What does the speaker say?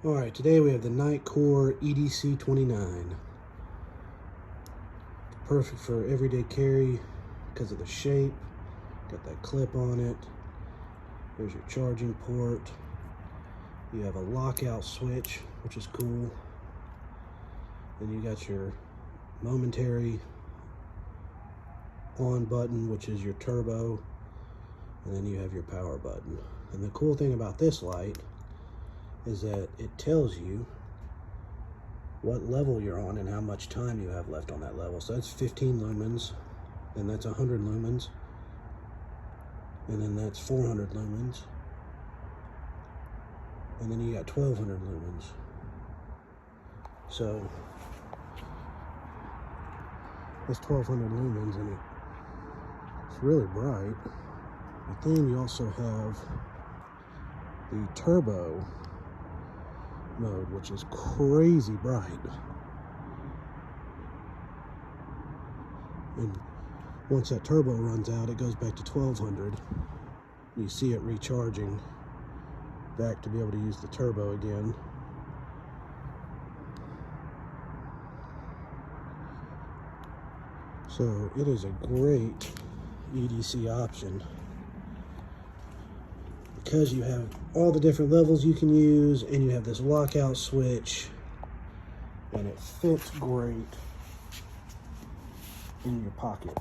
Alright, today we have the Nitecore EDC29. Perfect for everyday carry because of the shape. Got that clip on it. There's your charging port. You have a lockout switch, which is cool. Then you got your momentary on button, which is your turbo. And then you have your power button. And the cool thing about this light is that it tells you what level you're on and how much time you have left on that level. So that's 15 lumens, and that's 100 lumens, and then that's 400 lumens, and then you got 1200 lumens. So that's 1200 lumens, and it's really bright. But then you also have the turbo mode, which is crazy bright. And once that turbo runs out, it goes back to 1200. You see it recharging back to be able to use the turbo again. So it is a great EDC option, because you have all the different levels you can use, and you have this lockout switch, and it fits great in your pocket.